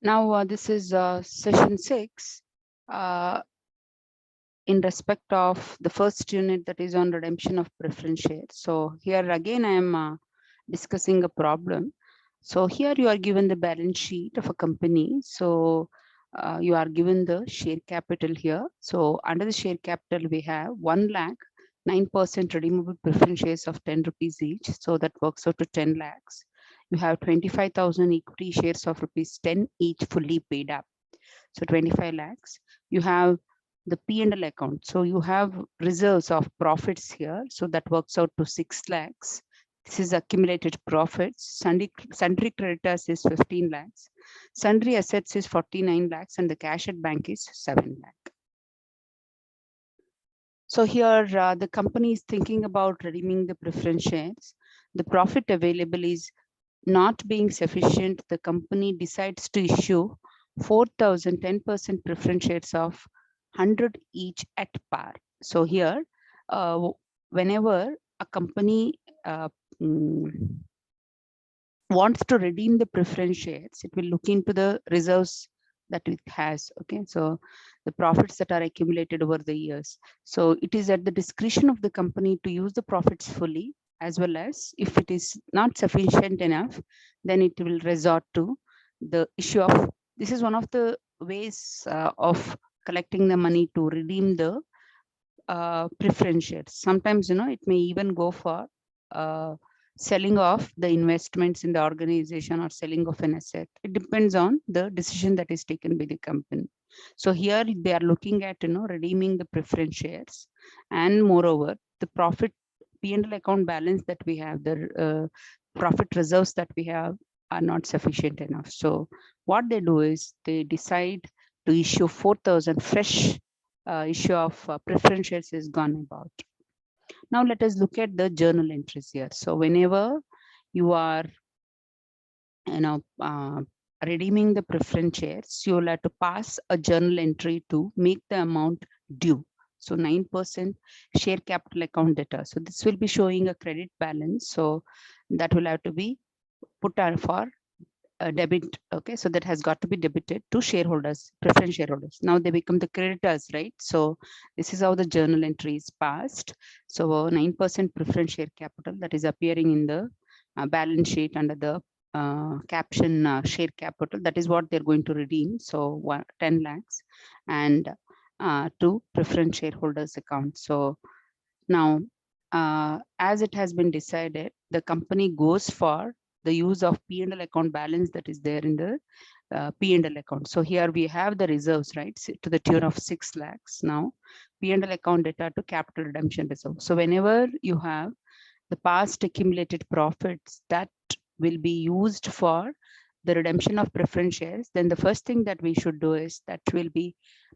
Now, this is session 6 uh, in respect of the first unit, that is on redemption of preference shares. So here again, I am discussing a problem. So here you are given the balance sheet of a company. So you are given the share capital here. So under the share capital, we have 1 lakh, 9% redeemable preference shares of 10 rupees each. So that works out to 10 lakhs. You have 25,000 equity shares of rupees 10 each fully paid up. So 25 lakhs. You have the P&L account. So you have reserves of profits here. So that works out to 6 lakhs. This is accumulated profits. Sundry creditors is 15 lakhs. Sundry assets is 49 lakhs and the cash at bank is 7 lakh. So here the company is thinking about redeeming the preference shares. The profit available is not being sufficient. The company decides to issue 4,000 10% preference shares of 100 each at par. So here, whenever a company wants to redeem the preference shares, it will look into the reserves that it has. Okay, so the profits that are accumulated over the years. So it is at the discretion of the company to use the profits fully, as well as if it is not sufficient enough, then it will resort to the issue of, this is one of the ways of collecting the money to redeem the preference shares. Sometimes, it may even go for selling off the investments in the organization or selling of an asset. It depends on the decision that is taken by the company. So here they are looking at, redeeming the preference shares, and moreover, the profit P&L account balance that we have, the profit reserves that we have are not sufficient enough. So what they do is they decide to issue 4,000 fresh issue of preference shares is gone about. Now let us look at the journal entries here. So whenever you are, redeeming the preference shares, you will have to pass a journal entry to make the amount due. So 9% share capital account data. So this will be showing a credit balance. So that will have to be put on for a debit. Okay, so that has got to be debited to shareholders, preference shareholders. Now they become the creditors, right? So this is how the journal entry is passed. So 9% preference share capital that is appearing in the balance sheet under the caption share capital, that is what they're going to redeem. So 10 lakhs and to preference shareholders account. So now as it has been decided, the company goes for the use of P&L account balance that is there in the P&L account. So here we have the reserves, right, to the tune of 6 lakhs. Now P&L account data to capital redemption reserve. So whenever you have the past accumulated profits that will be used for the redemption of preference shares, then the first thing that we should do is that will be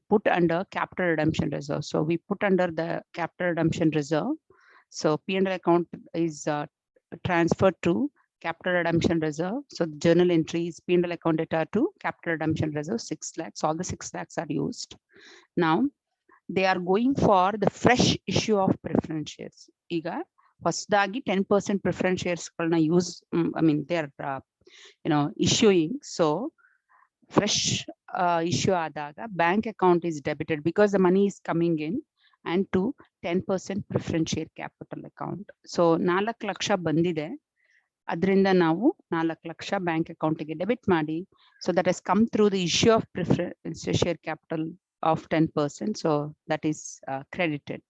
put under capital redemption reserve. So we put under the capital redemption reserve. So P&L account is transferred to capital redemption reserve. So the journal entry is P&L account data to capital redemption reserve 6 lakhs. All the 6 lakhs are used. Now they are going for the fresh issue of preference shares. ಈಗ ಹೊಸದಾಗಿ 10% preference shares ಗಳನ್ನ use, they are issuing. So fresh issue ಆದಾಗ bank account is debited because the money is coming in, and to 10% preference share capital account. So 4 lakh ಬಂದಿದೆ, ಅದರಿಂದ ನಾವು 4 lakh bank ಅಕೌಂಟ್ಗೆ debit ಮಾಡಿ. So that has come through the issue of preference share capital of 10%. So that is credited.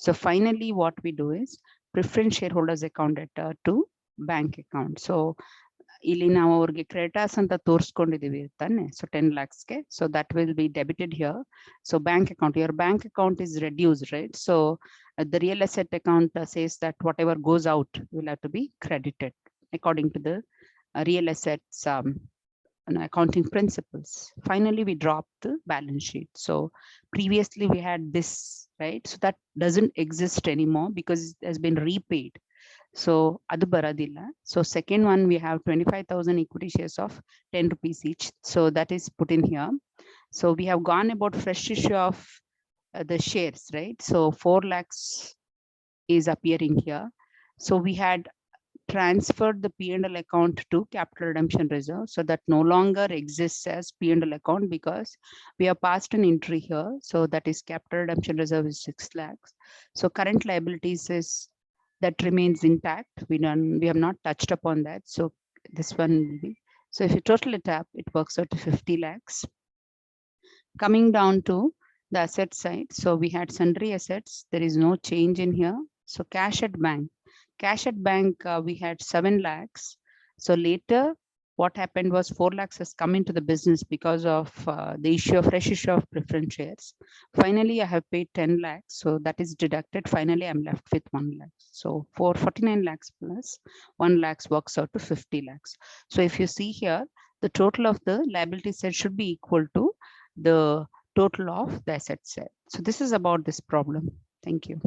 So finally what we do is preference shareholders account data to bank account. So ಇಲ್ಲಿ ನಾವು ಅವ್ರಿಗೆ creditors ಅಂತ ತೋರಿಸ್ಕೊಂಡಿದೀವಿ ತಾನೆ. So 10 lakhsಗೆ, so that will be debited here. So bank account, your bank account is reduced, right? So the real estate account says that whatever goes out will have to be credited according to the real assets accounting principles. Finally we drop the balance sheet. So previously we had this, right? So that doesn't exist anymore because it has been repaid. So adu baradilla. So second one, we have 25,000 equity shares of 10 rupees each. So that is put in here. So we have gone about fresh issue of the shares, right? So 4 lakhs is appearing here. So we had transferred the P&L account to capital redemption reserve. So that no longer exists as P&L account because we have passed an entry here. So that is capital redemption reserve is 6 lakhs. So current liabilities is that remains intact. We have not touched upon that. So this one will be, so if you total it up, it works out to 50 lakhs. Coming down to the asset side. So we had sundry assets. There is no change in here. So cash at bank. Cash at bank, we had 7 lakhs. So later, what happened was 4 lakhs has come into the business because of the fresh issue of preference shares. Finally, I have paid 10 lakhs. So that is deducted. Finally, I'm left with 1 lakh. So for 49 lakhs plus 1 lakhs works out to 50 lakhs. So if you see here, the total of the liability side should be equal to the total of the asset set. So this is about this problem. Thank you.